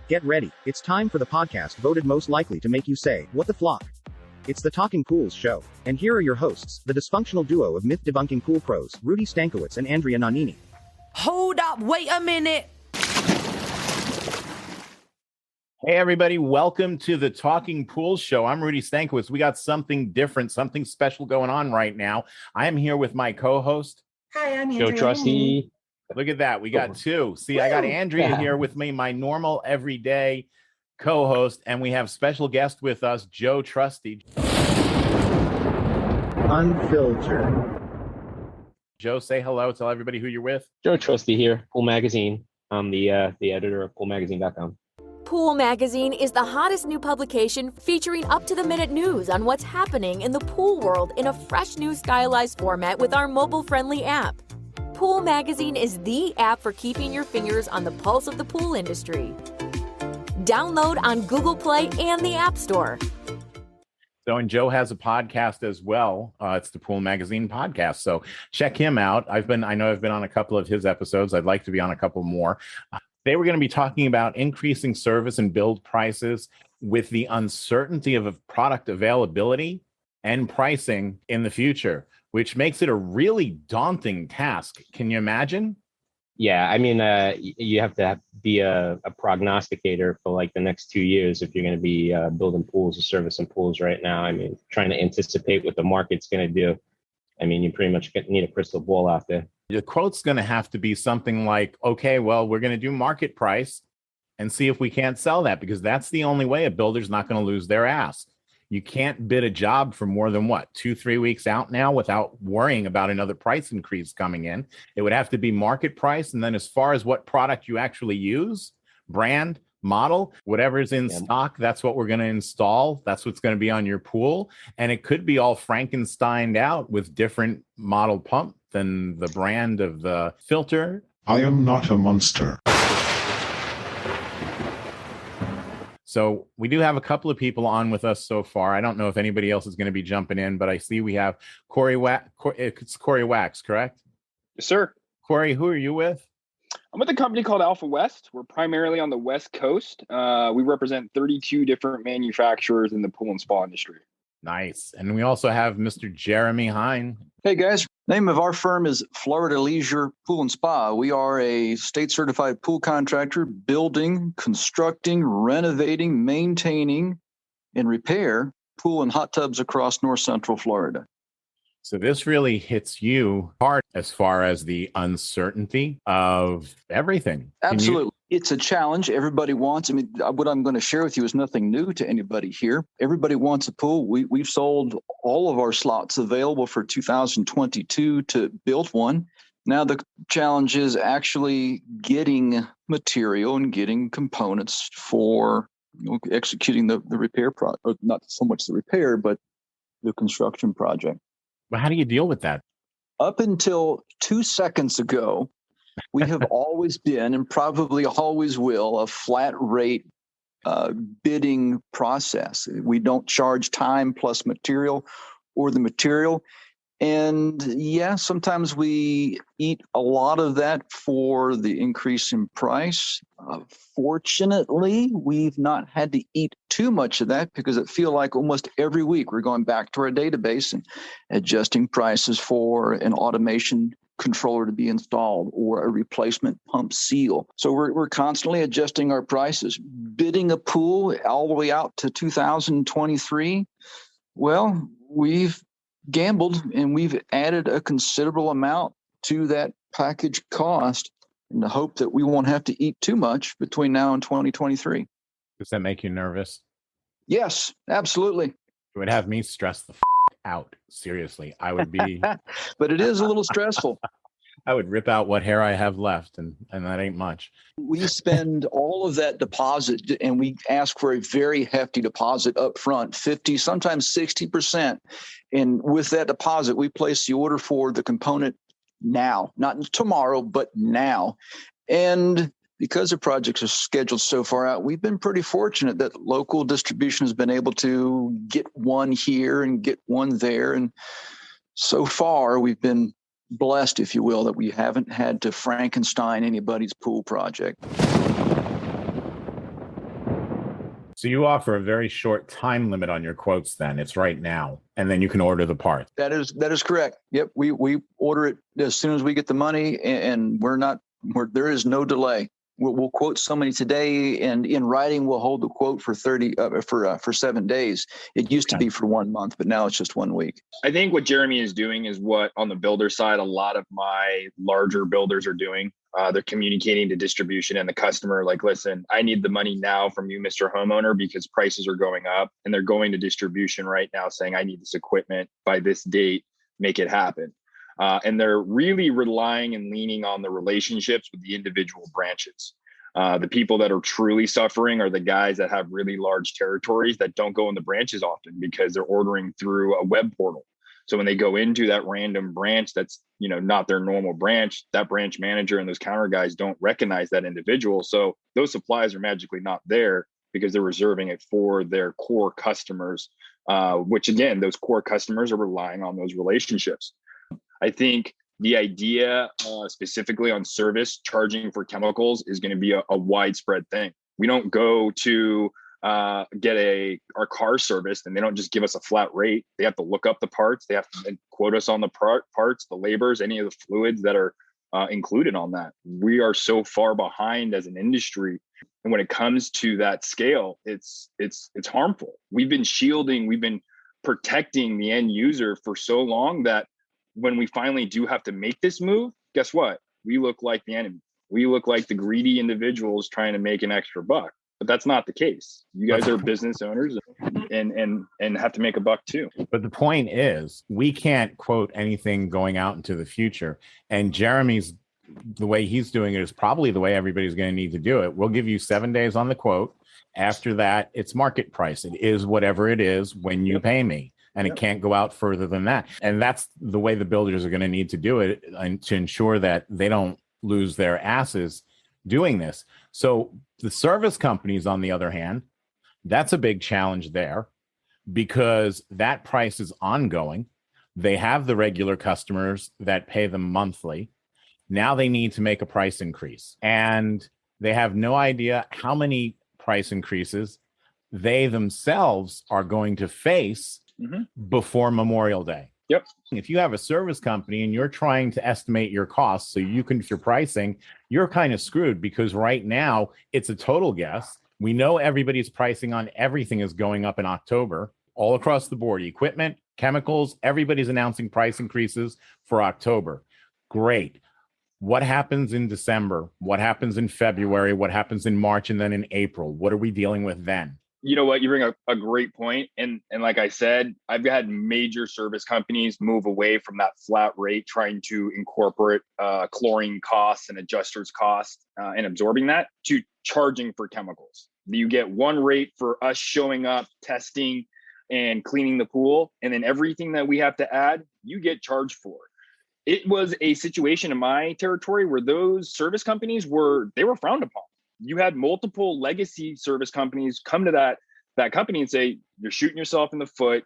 Get ready, it's time for the podcast voted most likely to make you say, "What the flock?" It's the Talking Pools Show. And here are your hosts, the dysfunctional duo of myth-debunking pool pros, Rudy Stankiewicz and Andrea Nannini. Hold up, wait a minute. Hey, everybody. Welcome to the Talking Pools Show. I'm Rudy Stankiewicz. We got something different, something special going on right now. I am here with my co-host. Hi, I'm Andrea. Joe Trusty. Look at that. We got two. See, I got Andrea here with me, my normal everyday co-host, and we have special guest with us, Joe Trusty. Unfiltered. Joe, say hello. Tell everybody who you're with. Joe Trusty here, Pool Magazine. I'm the editor of PoolMagazine.com. Pool Magazine is the hottest new publication featuring up-to-the-minute news on what's happening in the pool world in a fresh new stylized format with our mobile-friendly app. Pool Magazine is the app for keeping your fingers on the pulse of the pool industry. Download on Google Play and the App Store. So, and Joe has a podcast as well. It's the Pool Magazine podcast. So check him out. I know I've been on a couple of his episodes. I'd like to be on a couple more. They were going to be talking about increasing service and build prices with the uncertainty of product availability and pricing in the future, which makes it a really daunting task. Can you imagine? Yeah, I mean, you have to be a prognosticator for like the next 2 years if you're going to be building pools or servicing pools right now. I mean, trying to anticipate what the market's going to do. I mean, you pretty much need a crystal ball out there. The quote's going to have to be something like, okay, well, we're going to do market price and see if we can't sell that, because that's the only way a builder's not going to lose their ass. You can't bid a job for more than 2-3 weeks out now without worrying about another price increase coming in. It would have to be market price. And then as far as what product you actually use, brand, model, whatever's in stock, that's what we're going to install. That's what's going to be on your pool. And it could be all Frankensteined out with different model pump than the brand of the filter. I am not a monster. So we do have a couple of people on with us so far. I don't know if anybody else is going to be jumping in, but I see we have Corey it's Corey Wax, correct? Yes, sir. Corey, who are you with? I'm with a company called Alpha West. We're primarily on the West Coast. We represent 32 different manufacturers in the pool and spa industry. Nice. And we also have Mr. Jeremy Hine. Hey, guys. Name of our firm is Florida Leisure Pool and Spa. We are a state-certified pool contractor building, constructing, renovating, maintaining, and repair pool and hot tubs across north central Florida. So this really hits you hard as far as the uncertainty of everything. Absolutely. It's a challenge everybody wants. I mean, what I'm going to share with you is nothing new to anybody here. Everybody wants a pool. We've sold all of our slots available for 2022 to build one. Now the challenge is actually getting material and getting components for executing the repair project. Not so much the repair, but the construction project. But how do you deal with that? Up until 2 seconds ago, we have always been, and probably always will, a flat rate bidding process. We don't charge time plus material or the material. And yeah, sometimes we eat a lot of that for the increase in price. Fortunately, we've not had to eat too much of that because it feels like almost every week we're going back to our database and adjusting prices for an automation controller to be installed or a replacement pump seal. So we're constantly adjusting our prices. Bidding a pool all the way out to 2023, well, we've gambled and we've added a considerable amount to that package cost in the hope that we won't have to eat too much between now and 2023. Does that make you nervous? Yes, absolutely. It would have me stress the out. Seriously, I would be. But it is a little stressful. I would rip out what hair I have left, and that ain't much. We spend all of that deposit, and we ask for a very hefty deposit up front, 50, sometimes 60%. And with that deposit, we place the order for the component now, not tomorrow, but now. And because the projects are scheduled so far out, we've been pretty fortunate that local distribution has been able to get one here and get one there. And so far, we've been blessed, if you will, that we haven't had to Frankenstein anybody's pool project. So you offer a very short time limit on your quotes then. It's right now. And then you can order the parts. That is correct. Yep. We order it as soon as we get the money, and there is no delay. We'll quote somebody today, and in writing, we'll hold the quote for 7 days. It used to be for 1 month, but now it's just 1 week. I think what Jeremy is doing is what on the builder side, a lot of my larger builders are doing. They're communicating to distribution and the customer, like, listen, I need the money now from you, Mr. Homeowner, because prices are going up, and they're going to distribution right now saying, I need this equipment by this date, make it happen. And they're really relying and leaning on the relationships with the individual branches. The people that are truly suffering are the guys that have really large territories that don't go in the branches often because they're ordering through a web portal. So when they go into that random branch that's, not their normal branch, that branch manager and those counter guys don't recognize that individual. So those supplies are magically not there because they're reserving it for their core customers, which again, those core customers are relying on those relationships. I think the idea specifically on service charging for chemicals is going to be a widespread thing. We don't go to get our car serviced and they don't just give us a flat rate. They have to look up the parts. They have to quote us on the parts, the labors, any of the fluids that are included on that. We are so far behind as an industry. And when it comes to that scale, it's harmful. We've been protecting the end user for so long that when we finally do have to make this move, guess what? We look like the enemy. We look like the greedy individuals trying to make an extra buck. But that's not the case. You guys are business owners and have to make a buck too. But the point is, we can't quote anything going out into the future. And Jeremy's, the way he's doing it is probably the way everybody's going to need to do it. We'll give you 7 days on the quote. After that, it's market price. It is whatever it is when you pay me. And it can't go out further than that. And that's the way the builders are going to need to do it, and to ensure that they don't lose their asses doing this. So the service companies, on the other hand, that's a big challenge there because that price is ongoing. They have the regular customers that pay them monthly. Now they need to make a price increase, and they have no idea how many price increases they themselves are going to face before Memorial Day. Yep. If you have a service company and you're trying to estimate your costs so you can your pricing, you're kind of screwed because right now it's a total guess. We know everybody's pricing on everything is going up in October all across the board. Equipment, chemicals, everybody's announcing price increases for October. Great. What happens in December? What happens in February? What happens in March and then in April? What are we dealing with then? You know what? You bring a great point. And like I said, I've had major service companies move away from that flat rate, trying to incorporate chlorine costs and adjusters costs and absorbing that to charging for chemicals. You get one rate for us showing up, testing and cleaning the pool. And then everything that we have to add, you get charged for. It was a situation in my territory where those service companies were frowned upon. You had multiple legacy service companies come to that company and say, you're shooting yourself in the foot.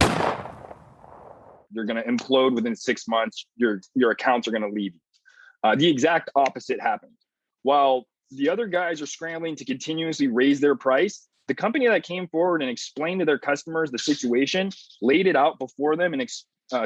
You're going to implode within 6 months. Your accounts are going to leave you. The exact opposite happened. While the other guys are scrambling to continuously raise their price, the company that came forward and explained to their customers the situation, laid it out before them and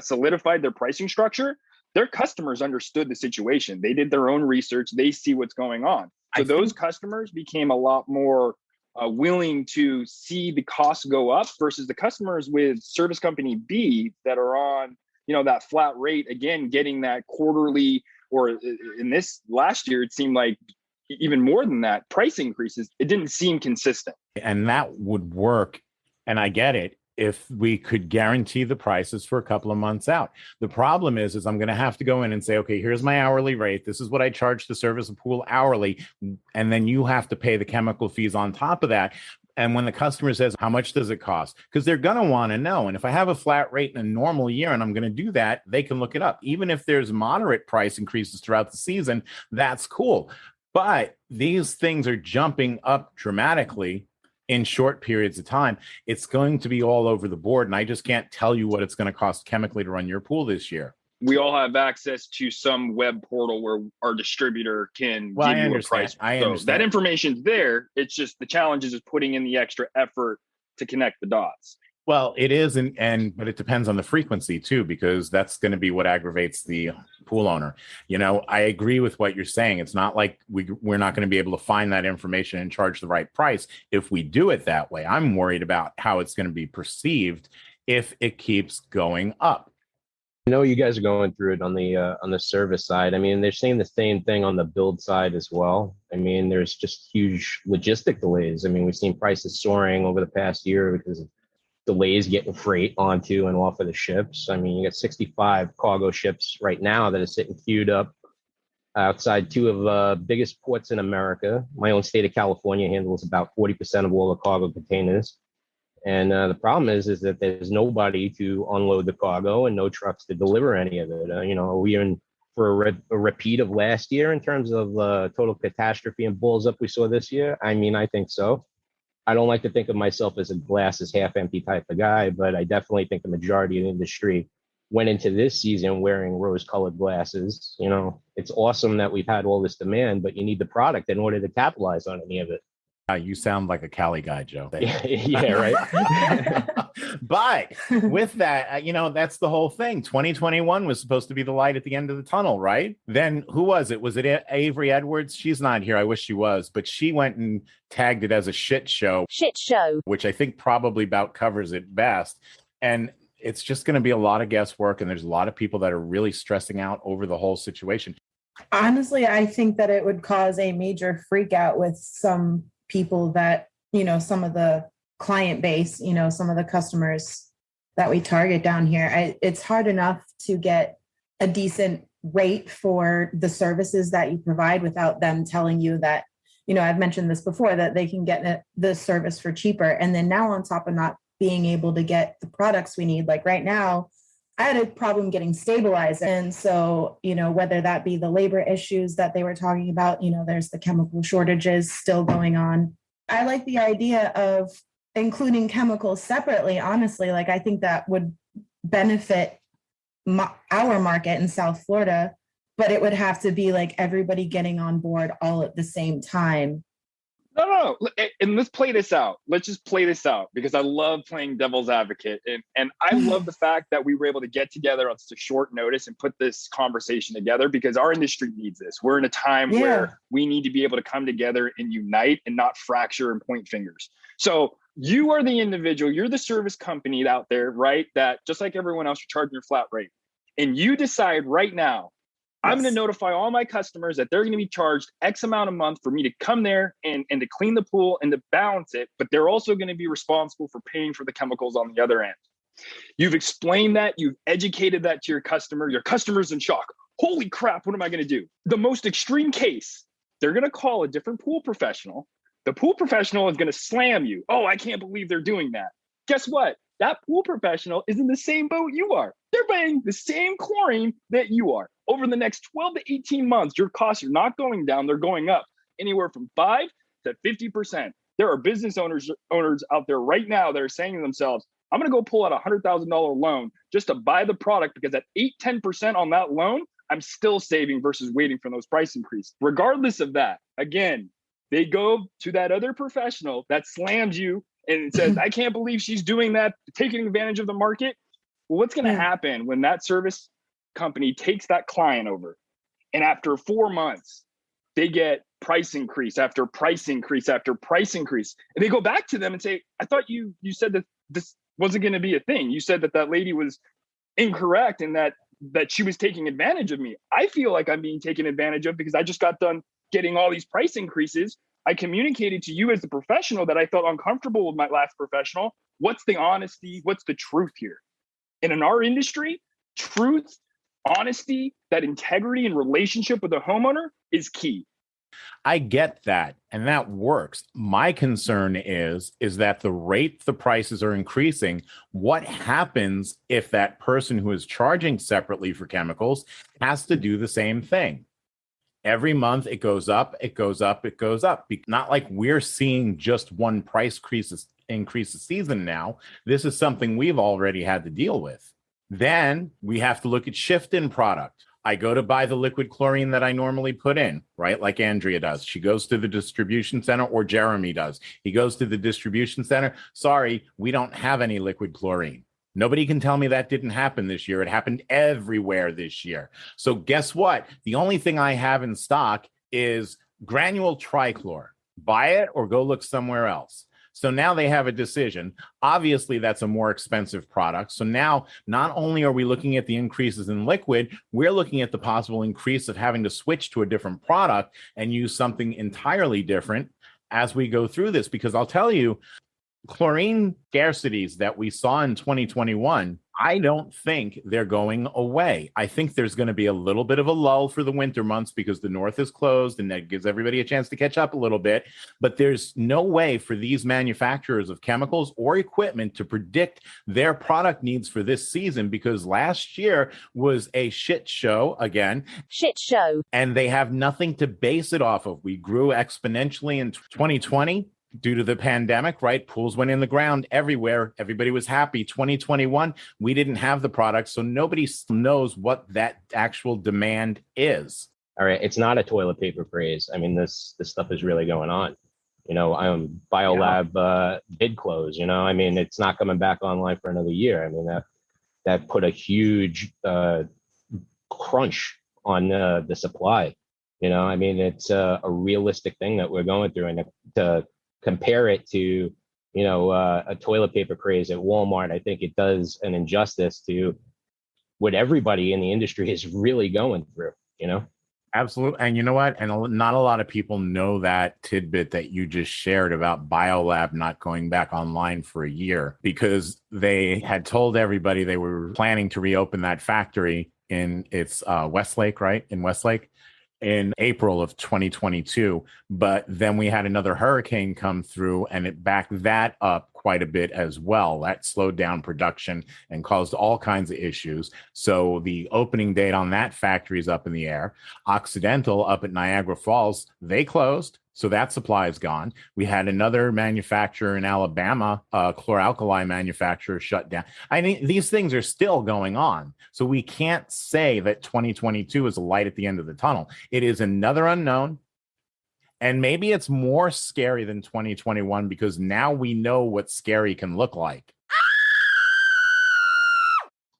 solidified their pricing structure, their customers understood the situation. They did their own research. They see what's going on. So those customers became a lot more willing to see the costs go up versus the customers with service company B that are on, that flat rate, again, getting that quarterly, or in this last year, it seemed like even more than that, price increases. It didn't seem consistent. And that would work. And I get it, if we could guarantee the prices for a couple of months out. The problem is I'm going to have to go in and say, okay, here's my hourly rate. This is what I charge to service a pool hourly. And then you have to pay the chemical fees on top of that. And when the customer says, how much does it cost? Because they're going to want to know. And if I have a flat rate in a normal year and I'm going to do that, they can look it up. Even if there's moderate price increases throughout the season, that's cool. But these things are jumping up dramatically in short periods of time. It's going to be all over the board. And I just can't tell you what it's going to cost chemically to run your pool this year. we all have access to some web portal where our distributor can give you a price. I so understand. that information's there. It's just the challenge is putting in the extra effort to connect the dots. Well, it is, but it depends on the frequency too, because that's going to be what aggravates the pool owner. I agree with what you're saying. It's not like we're not going to be able to find that information and charge the right price if we do it that way. I'm worried about how it's going to be perceived if it keeps going up. I know you guys are going through it on the service side. I mean, they're saying the same thing on the build side as well. I mean, there's just huge logistic delays. I mean, we've seen prices soaring over the past year because of delays getting freight onto and off of the ships. I mean, you got 65 cargo ships right now that are sitting queued up outside two of the biggest ports in America. My own state of California handles about 40% of all the cargo containers. And the problem is that there's nobody to unload the cargo and no trucks to deliver any of it. Are we in for a repeat of last year in terms of total catastrophe and bulls up we saw this year? I mean, I think so. I don't like to think of myself as a glass is half empty type of guy, but I definitely think the majority of the industry went into this season wearing rose-colored glasses. It's awesome that we've had all this demand, but you need the product in order to capitalize on any of it. You sound like a Cali guy, Joe. Yeah, right. But with that, that's the whole thing. 2021 was supposed to be the light at the end of the tunnel, right? Then who was it? Was it Avery Edwards? She's not here. I wish she was, but she went and tagged it as a shit show. Shit show. Which I think probably about covers it best. And it's just going to be a lot of guesswork. And there's a lot of people that are really stressing out over the whole situation. Honestly, I think that it would cause a major freak out with some people that, some of the client base, some of the customers that we target down here. It's hard enough to get a decent rate for the services that you provide without them telling you that, I've mentioned this before, that they can get the service for cheaper. And then now on top of not being able to get the products we need, like right now, I had a problem getting stabilized. And so, whether that be the labor issues that they were talking about, there's the chemical shortages still going on. I like the idea of including chemicals separately. Honestly, I think that would benefit our market in South Florida, but it would have to be everybody getting on board all at the same time. No. And let's play this out. Let's just play this out because I love playing devil's advocate. And I love the fact that we were able to get together on such a short notice and put this conversation together because our industry needs this. We're in a time where we need to be able to come together and unite and not fracture and point fingers. So you are the individual, you're the service company out there, right? That just like everyone else, you're charging your flat rate. And you decide right now, I'm going to notify all my customers that they're going to be charged X amount a month for me to come there and to clean the pool and to balance it. But they're also going to be responsible for paying for the chemicals on the other end. You've explained that. You've educated that to your customer. Your customer's in shock. Holy crap, what am I going to do? The most extreme case, they're going to call a different pool professional. The pool professional is going to slam you. Oh, I can't believe they're doing that. Guess what? That pool professional is in the same boat you are. They're paying the same chlorine that you are. Over the next 12 to 18 months, your costs are not going down, they're going up anywhere from 5 to 50%. There are business owners out there right now that are saying to themselves, I'm going to go pull out a $100,000 loan just to buy the product because at 10% on that loan, I'm still saving versus waiting for those price increases. Regardless of that, again, they go to that other professional that slams you and says, I can't believe she's doing that, taking advantage of the market. Well, what's going to happen when that service company takes that client over and after 4 months, they get price increase after price increase after price increase. And they go back to them and say, I thought you said that this wasn't going to be a thing. You said that lady was incorrect and that she was taking advantage of me. I feel like I'm being taken advantage of because I just got done getting all these price increases. I communicated to you as the professional that I felt uncomfortable with my last professional. What's the honesty? What's the truth here? And in our industry, truth, honesty, that integrity and relationship with the homeowner is key. I get that, and that works. My concern is that the rate the prices are increasing, what happens if that person who is charging separately for chemicals has to do the same thing? Every month it goes up, it goes up, it goes up. Not like we're seeing just one price increase a season now. This is something we've already had to deal with. Then we have to look at shift in product. I go to buy the liquid chlorine that I normally put in, right? Like Andrea does. She goes to the distribution center, or Jeremy does. He goes to the distribution center. Sorry, we don't have any liquid chlorine. Nobody can tell me that didn't happen this year. It happened everywhere this year. So guess what? The only thing I have in stock is granule trichlor. Buy it or go look somewhere else. So now they have a decision. Obviously, that's a more expensive product. So now not only are we looking at the increases in liquid, we're looking at the possible increase of having to switch to a different product and use something entirely different as we go through this. Because I'll tell you, chlorine scarcities that we saw in 2021, I don't think they're going away. I think there's going to be a little bit of a lull for the winter months because the north is closed and that gives everybody a chance to catch up a little bit. But there's no way for these manufacturers of chemicals or equipment to predict their product needs for this season, because last year was a shit show again. Shit show. And they have nothing to base it off of. We grew exponentially in 2020. Due to the pandemic, right? Pools went in the ground everywhere. Everybody was happy. 2021, we didn't have the product, so nobody knows what that actual demand is. All right, it's not a toilet paper craze. I mean, this stuff is really going on. Biolab bid close. I mean, it's not coming back online for another year. I mean, that put a huge crunch on the supply. I mean, it's a realistic thing that we're going through, and to compare it to, a toilet paper craze at Walmart, I think it does an injustice to what everybody in the industry is really going through, Absolutely. And you know what? And not a lot of people know that tidbit that you just shared about Biolab not going back online for a year, because they had told everybody they were planning to reopen that factory in Westlake, right? In Westlake. In April of 2022, but then we had another hurricane come through and it backed that up quite a bit as well. That slowed down production and caused all kinds of issues. So the opening date on that factory is up in the air. Occidental up at Niagara Falls, they closed. So that supply is gone. We had another manufacturer in Alabama, chlor-alkali manufacturer, shut down. I mean, these things are still going on. So we can't say that 2022 is a light at the end of the tunnel. It is another unknown. And maybe it's more scary than 2021 because now we know what scary can look like.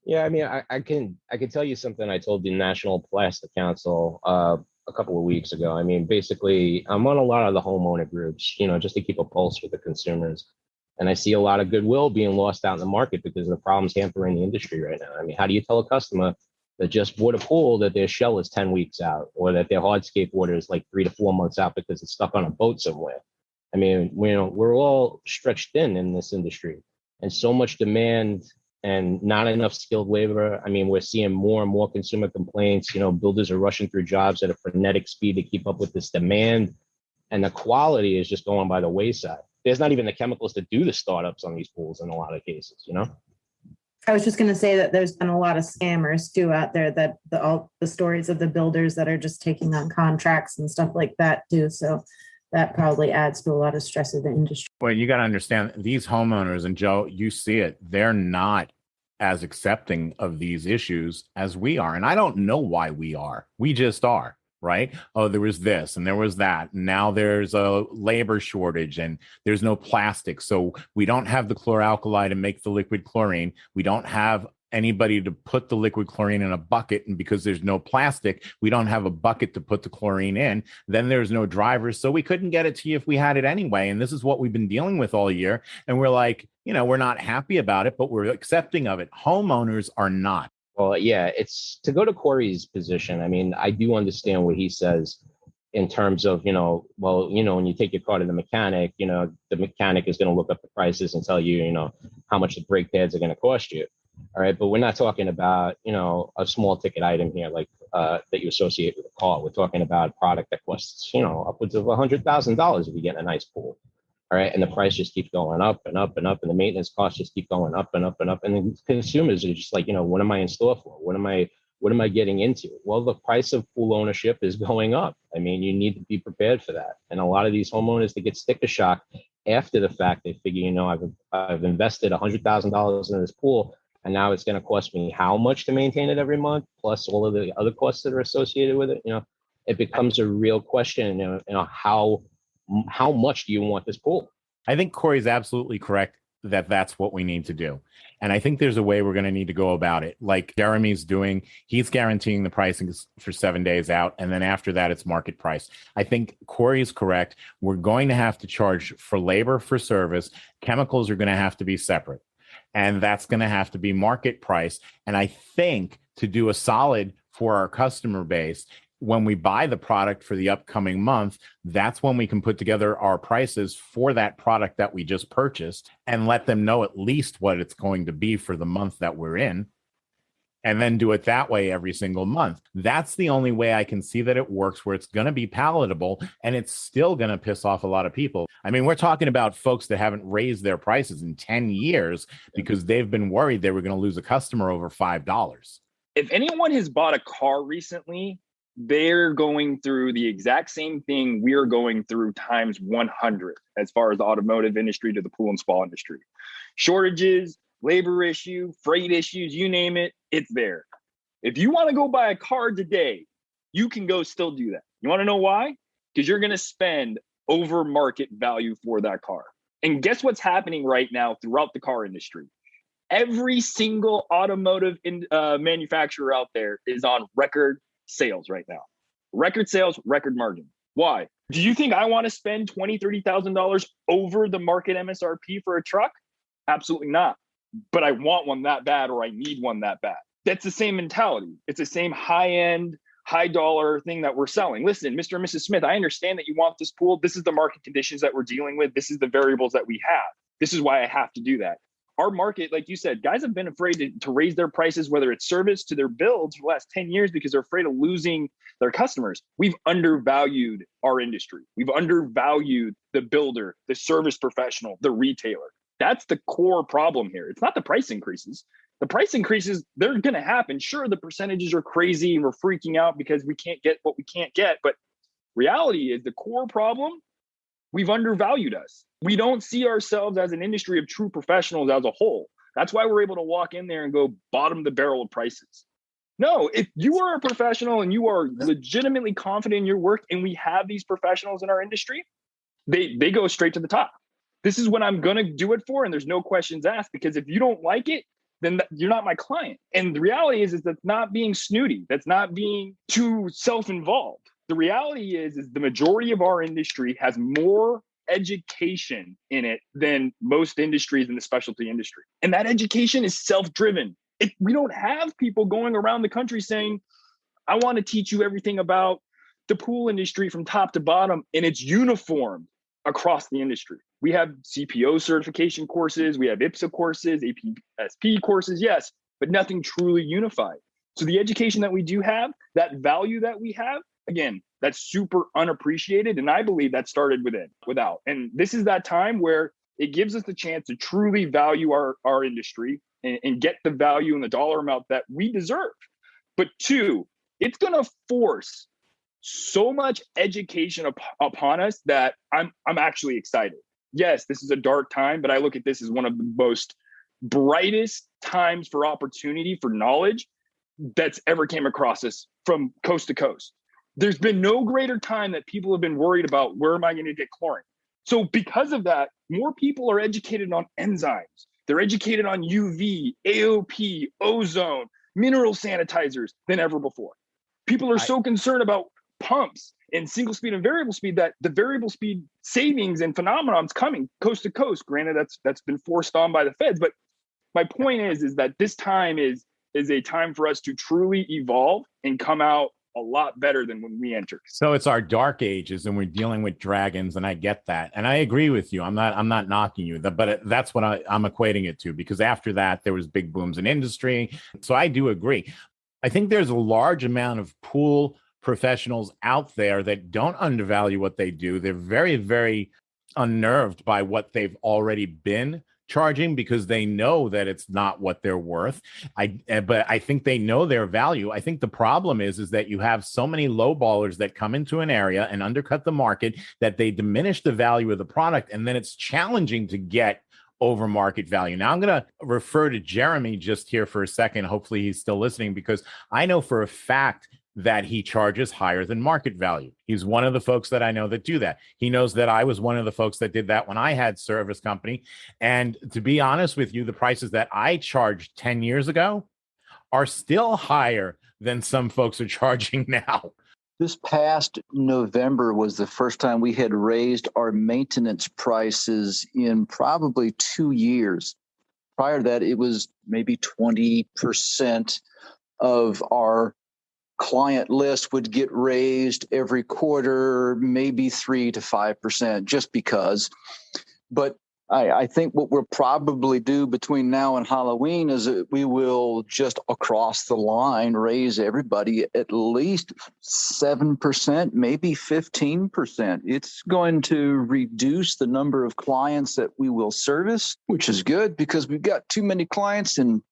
Yeah, I mean, I can tell you something I told the National Plastic Council a couple of weeks ago. I mean, basically, I'm on a lot of the homeowner groups, just to keep a pulse with the consumers. And I see a lot of goodwill being lost out in the market because of the problems hampering the industry right now. I mean, how do you tell a customer that just bought a pool that their shell is 10 weeks out, or that their hardscape order is like 3 to 4 months out because it's stuck on a boat somewhere? I mean, we're all stretched thin in this industry, and so much demand and not enough skilled labor. I mean, we're seeing more and more consumer complaints. Builders are rushing through jobs at a frenetic speed to keep up with this demand, and the quality is just going by the wayside. There's not even the chemicals to do the startups on these pools in a lot of cases, I was just going to say that there's been a lot of scammers too out there, that all the stories of the builders that are just taking on contracts and stuff like that too. So that probably adds to a lot of stress of the industry. Well, you got to understand, these homeowners, and Joe, you see it, they're not as accepting of these issues as we are. And I don't know why we are. We just are, right? Oh, there was this and there was that. And now there's a labor shortage and there's no plastic. So we don't have the chlor-alkali to make the liquid chlorine. We don't have anybody to put the liquid chlorine in a bucket, and because there's no plastic, we don't have a bucket to put the chlorine in. Then there's no drivers, so we couldn't get it to you if we had it anyway. And this is what we've been dealing with all year, and we're like, we're not happy about it, but we're accepting of it. Homeowners are not. Well, yeah, it's to go to Corey's position. I mean, I do understand what he says in terms of, when you take your car to the mechanic, the mechanic is going to look up the prices and tell you, how much the brake pads are going to cost you. All right. But we're not talking about, a small ticket item here, like that you associate with a car. We're talking about a product that costs, upwards of $100,000 if you get a nice pool. All right. And the price just keeps going up and up and up. And the maintenance costs just keep going up and up and up. And the consumers are just like, what am I in store for? What am I getting into? Well, the price of pool ownership is going up. I mean, you need to be prepared for that. And a lot of these homeowners, they get sticker shock after the fact. They figure, I've invested $100,000 in this pool. And now it's going to cost me how much to maintain it every month, plus all of the other costs that are associated with it. It becomes a real question. How much do you want this pool? I think Corey's absolutely correct that that's what we need to do. And I think there's a way we're going to need to go about it. Like Jeremy's doing, he's guaranteeing the pricing for 7 days out. And then after that, it's market price. I think Corey's correct. We're going to have to charge for labor, for service. Chemicals are going to have to be separate. And that's going to have to be market price. And I think to do a solid for our customer base, when we buy the product for the upcoming month, that's when we can put together our prices for that product that we just purchased and let them know at least what it's going to be for the month that we're in, and then do it that way every single month. That's the only way I can see that it works, where it's going to be palatable and it's still going to piss off a lot of people. I mean, we're talking about folks that haven't raised their prices in 10 years because they've been worried they were going to lose a customer over $5. If anyone has bought a car recently, they're going through the exact same thing we're going through times 100 as far as the automotive industry to the pool and spa industry. Shortages, labor issue, freight issues, you name it, it's there. If you want to go buy a car today, you can go still do that. You want to know why? Because you're going to spend over market value for that car. And guess what's happening right now throughout the car industry? Every single automotive manufacturer out there is on record sales right now. Record sales, record margin. Why? Do you think I want to spend $20,000, $30,000 over the market MSRP for a truck? Absolutely not. But I want one that bad, or I need one that bad. That's the same mentality. It's the same high-end, high-dollar thing that we're selling. Listen, Mr. and Mrs. Smith, I understand that you want this pool. This is the market conditions that we're dealing with. This is the variables that we have. This is why I have to do that. Our market, like you said, guys have been afraid to raise their prices, whether it's service to their builds for the last 10 years, because they're afraid of losing their customers. We've undervalued our industry. We've undervalued the builder, the service professional, the retailer. That's the core problem here. It's not the price increases. The price increases, they're going to happen. Sure, the percentages are crazy and we're freaking out because we can't get what we can't get. But reality is the core problem, we've undervalued us. We don't see ourselves as an industry of true professionals as a whole. That's why we're able to walk in there and go bottom the barrel of prices. No, if you are a professional and you are legitimately confident in your work, and we have these professionals in our industry, they go straight to the top. This is what I'm going to do it for, and there's no questions asked, because if you don't like it, then you're not my client. And the reality is that's not being snooty. That's not being too self-involved. The reality is the majority of our industry has more education in it than most industries in the specialty industry. And that education is self-driven. We don't have people going around the country saying, I want to teach you everything about the pool industry from top to bottom, and it's uniform across the industry. We have CPO certification courses, we have IPSA courses, APSP courses, yes, but nothing truly unified. So the education that we do have, that value that we have, again, that's super unappreciated. And I believe that started without. And this is that time where it gives us the chance to truly value our industry and get the value and the dollar amount that we deserve. But two, it's going to force so much education upon us that I'm actually excited. Yes, this is a dark time, but I look at this as one of the most brightest times for opportunity, for knowledge that's ever came across us from coast to coast. There's been no greater time that people have been worried about, where am I going to get chlorine? So because of that, more people are educated on enzymes. They're educated on UV, AOP, ozone, mineral sanitizers than ever before. People are so concerned about pumps and single speed and variable speed that the variable speed savings and phenomenon's coming coast to coast. Granted, that's been forced on by the feds. But my point is that this time is a time for us to truly evolve and come out a lot better than when we entered. So it's our dark ages and we're dealing with dragons, and I get that. And I agree with you. I'm not knocking you, but that's what I'm equating it to, because after that, there was big booms in industry. So I do agree. I think there's a large amount of pool professionals out there that don't undervalue what they do. They're very, very unnerved by what they've already been charging because they know that it's not what they're worth. But I think they know their value. I think the problem is that you have so many lowballers that come into an area and undercut the market that they diminish the value of the product, and then it's challenging to get over market value. Now I'm going to refer to Jeremy just here for a second. Hopefully he's still listening, because I know for a fact that he charges higher than market value. He's one of the folks that I know that do that. He knows that I was one of the folks that did that when I had service company. And to be honest with you, the prices that I charged 10 years ago are still higher than some folks are charging now. This past November was the first time we had raised our maintenance prices in probably 2 years. Prior to that, it was maybe 20% of our client list would get raised every quarter, maybe 3 to 5%, just because. But I think what we'll probably do between now and Halloween is that we will just across the line raise everybody at least 7%, maybe 15%. It's going to reduce the number of clients that we will service, which is good because we've got too many clients, and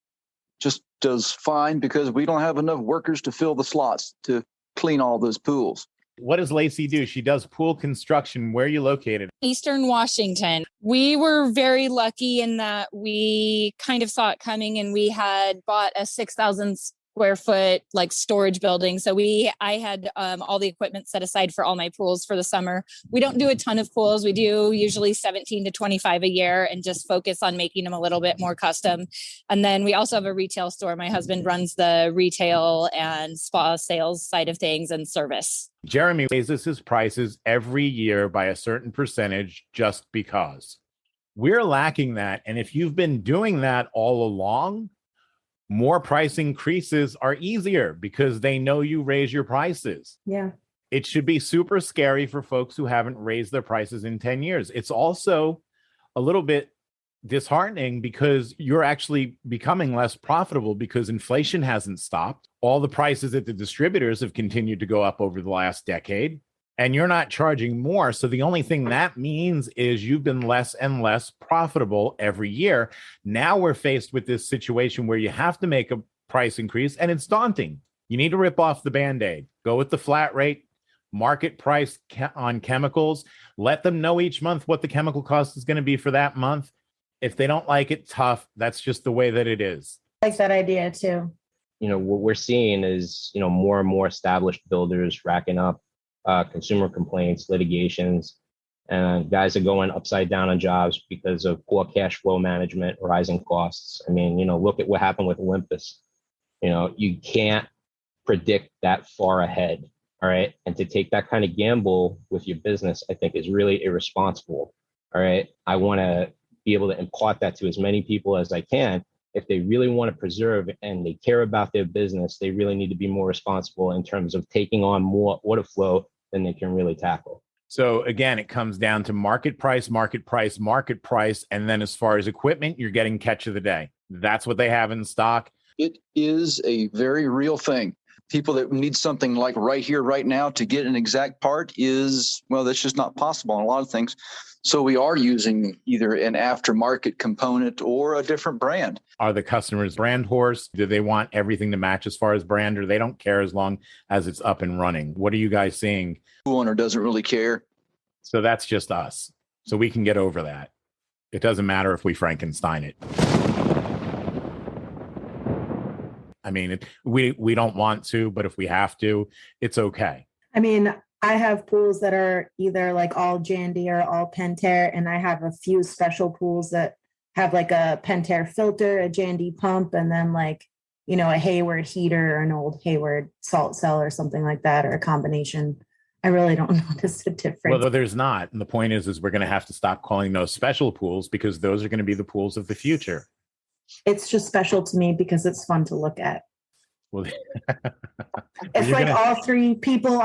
just does fine because we don't have enough workers to fill the slots to clean all those pools. What does Lacey do? She does pool construction. Where are you located? Eastern Washington. We were very lucky in that we kind of saw it coming, and we had bought a 6,000 square foot like storage building. So I had all the equipment set aside for all my pools for the summer. We don't do a ton of pools. We do usually 17 to 25 a year and just focus on making them a little bit more custom. And then we also have a retail store. My husband runs the retail and spa sales side of things and service. Jeremy raises his prices every year by a certain percentage just because. We're lacking that. And if you've been doing that all along, more price increases are easier because they know you raise your prices. Yeah. It should be super scary for folks who haven't raised their prices in 10 years. It's also a little bit disheartening because you're actually becoming less profitable because inflation hasn't stopped. All the prices at the distributors have continued to go up over the last decade, and you're not charging more. So the only thing that means is you've been less and less profitable every year. Now we're faced with this situation where you have to make a price increase, and it's daunting. You need to rip off the Band-Aid, go with the flat rate, market price on chemicals, let them know each month what the chemical cost is going to be for that month. If they don't like it, tough. That's just the way that it is. I like that idea too. What we're seeing is, more and more established builders racking up consumer complaints, litigations, and guys are going upside down on jobs because of poor cash flow management, rising costs. I mean, look at what happened with Olympus. You can't predict that far ahead. All right. And to take that kind of gamble with your business, I think is really irresponsible. All right. I want to be able to impart that to as many people as I can. If they really want to preserve and they care about their business, they really need to be more responsible in terms of taking on more order flow than they can really tackle. So again, it comes down to market price, market price, market price. And then as far as equipment, you're getting catch of the day. That's what they have in stock. It is a very real thing. People that need something like right here, right now to get an exact part that's just not possible on a lot of things. So we are using either an aftermarket component or a different brand. Are the customers brand horse? Do they want everything to match as far as brand, or they don't care as long as it's up and running? What are you guys seeing? The owner doesn't really care. So that's just us. So we can get over that. It doesn't matter if we Frankenstein it. I mean, we don't want to, but if we have to, it's okay. I mean, I have pools that are either like all Jandy or all Pentair, and I have a few special pools that have like a Pentair filter, a Jandy pump, and then like, a Hayward heater or an old Hayward salt cell or something like that, or a combination. I really don't notice a difference. Well, there's not. And the point is we're going to have to stop calling those special pools because those are going to be the pools of the future. It's just special to me because it's fun to look at. Well, it's like all three people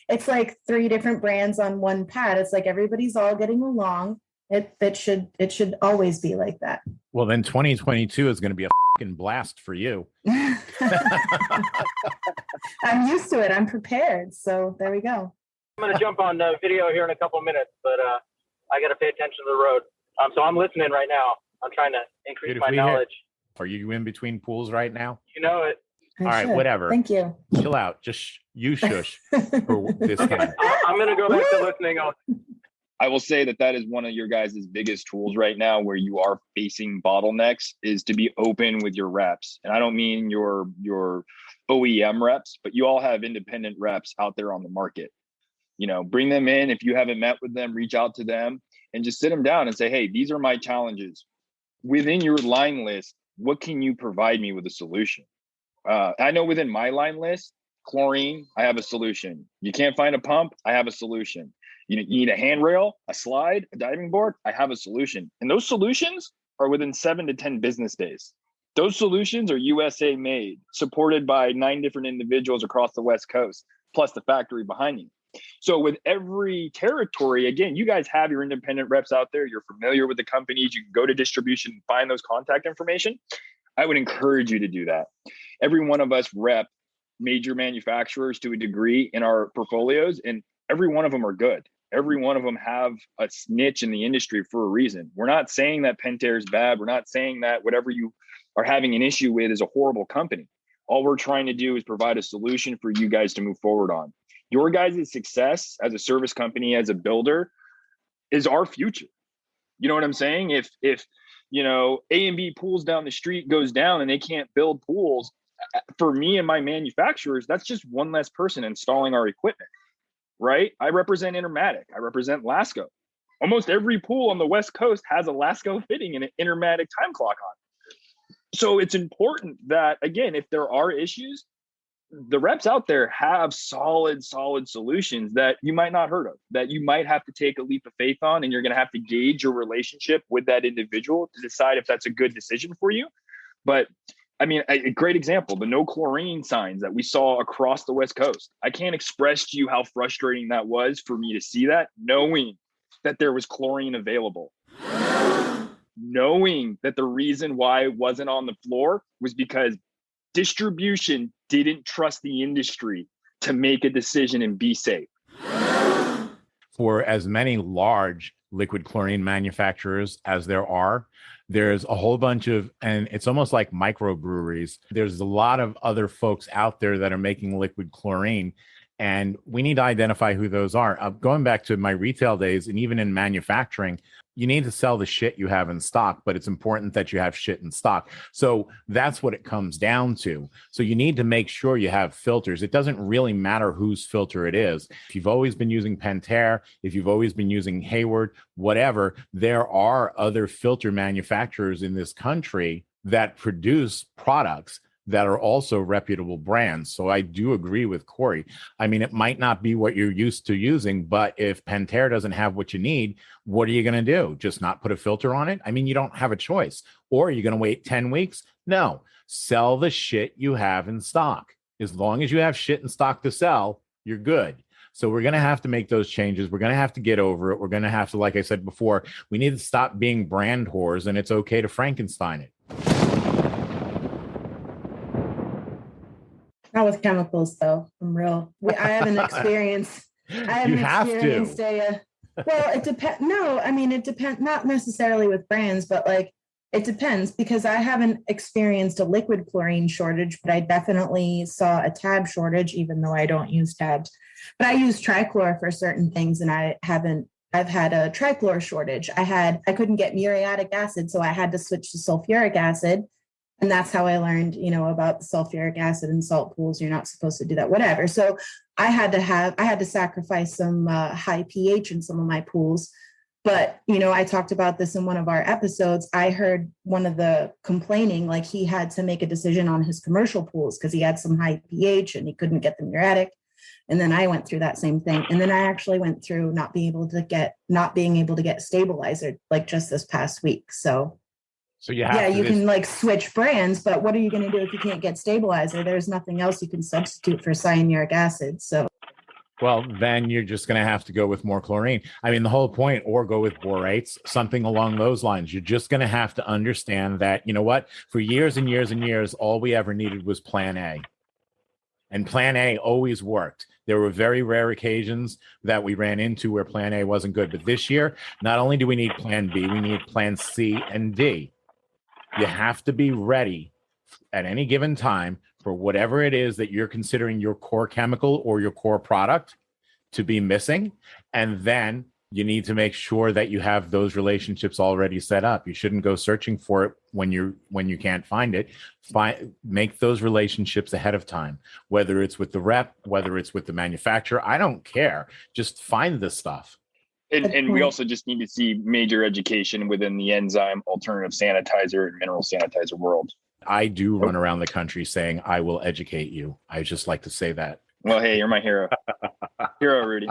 it's like three different brands on one pad. It's like everybody's all getting along. It should always be like that. Well, then 2022 is going to be a fucking blast for you. I'm used to it. I'm prepared. So there we go. I'm going to jump on video here in a couple of minutes, but I got to pay attention to the road. So I'm listening right now. I'm trying to increase my knowledge. Are you in between pools right now? You know it. All right, whatever. Thank you. Chill out. Just you shush for this game. I'm going to go back to listening. I will say that that is one of your guys' biggest tools right now where you are facing bottlenecks is to be open with your reps. And I don't mean your OEM reps, but you all have independent reps out there on the market. You know, bring them in. If you haven't met with them, reach out to them and just sit them down and say, hey, these are my challenges. Within your line list, what can you provide me with a solution? I know within my line list, chlorine, I have a solution. You can't find a pump, I have a solution. You need a handrail, a slide, a diving board, I have a solution. And those solutions are within 7 to 10 business days. Those solutions are USA made, supported by 9 different individuals across the West Coast, plus the factory behind you. So with every territory, again, you guys have your independent reps out there. You're familiar with the companies. You can go to distribution and find those contact information. I would encourage you to do that. Every one of us rep major manufacturers to a degree in our portfolios, and every one of them are good. Every one of them have a niche in the industry for a reason. We're not saying that Pentair is bad. We're not saying that whatever you are having an issue with is a horrible company. All we're trying to do is provide a solution for you guys to move forward on. Your guys' success as a service company, as a builder, is our future. You know what I'm saying? If you know, A and B pools down the street goes down and they can't build pools, for me and my manufacturers, that's just one less person installing our equipment, right? I represent Intermatic. I represent Lasco. Almost every pool on the West Coast has a Lasco fitting and an Intermatic time clock on. So it's important that, again, if there are issues, the reps out there have solid solutions that you might not heard of, that you might have to take a leap of faith on, and you're going to have to gauge your relationship with that individual to decide if that's a good decision for you. But I mean, a great example, the no chlorine signs that we saw across the West Coast. I can't express to you how frustrating that was for me to see that, knowing that there was chlorine available. Knowing that the reason why it wasn't on the floor was because distribution didn't trust the industry to make a decision and be safe. For as many large liquid chlorine manufacturers as there are, there's a whole bunch of, and it's almost like microbreweries. There's a lot of other folks out there that are making liquid chlorine, and we need to identify who those are. Going back to my retail days, and even in manufacturing, you need to sell the shit you have in stock, but it's important that you have shit in stock. So that's what it comes down to. So you need to make sure you have filters. It doesn't really matter whose filter it is. If you've always been using Pentair, if you've always been using Hayward, whatever, there are other filter manufacturers in this country that produce products that are also reputable brands. So I do agree with Corey. I mean, it might not be what you're used to using, but if Pentair doesn't have what you need, what are you going to do? Just not put a filter on it? I mean, you don't have a choice. Or are you going to wait 10 weeks? No, sell the shit you have in stock. As long as you have shit in stock to sell, you're good. So we're going to have to make those changes. We're going to have to get over it. We're going to have to, like I said before, we need to stop being brand whores, and it's okay to Frankenstein it. Not with chemicals, though. I haven't experienced. You have to. Well, it depends. No, I mean, it depends. Not necessarily with brands, but like it depends, because I haven't experienced a liquid chlorine shortage, but I definitely saw a tab shortage, even though I don't use tabs. But I use trichlor for certain things, and I've had a trichlor shortage. I couldn't get muriatic acid, so I had to switch to sulfuric acid. And that's how I learned, about the sulfuric acid in salt pools. You're not supposed to do that, whatever. So I had to sacrifice some high pH in some of my pools. But, I talked about this in one of our episodes. I heard one of the complaining, like he had to make a decision on his commercial pools because he had some high pH and he couldn't get the muriatic. And then I went through that same thing. And then I actually went through not being able to get stabilizer like just this past week. So you can like switch brands, but what are you going to do if you can't get stabilizer? There's nothing else you can substitute for cyanuric acid. So, well, then you're just going to have to go with more chlorine. I mean, the whole point, or go with borates, something along those lines. You're just going to have to understand that, you know what, for years and years and years, all we ever needed was plan A. And plan A always worked. There were very rare occasions that we ran into where plan A wasn't good. But this year, not only do we need plan B, we need plan C and D. You have to be ready at any given time for whatever it is that you're considering your core chemical or your core product to be missing. And then You need to make sure that you have those relationships already set up. You shouldn't go searching for it when you can't find it. Make those relationships ahead of time, whether it's with the rep, whether it's with the manufacturer. I don't care. Just find the stuff. And we also just need to see major education within the enzyme, alternative sanitizer, and mineral sanitizer world. I do run around the country saying, I will educate you. I just like to say that. Well, hey, you're my hero. Hero, Rudy.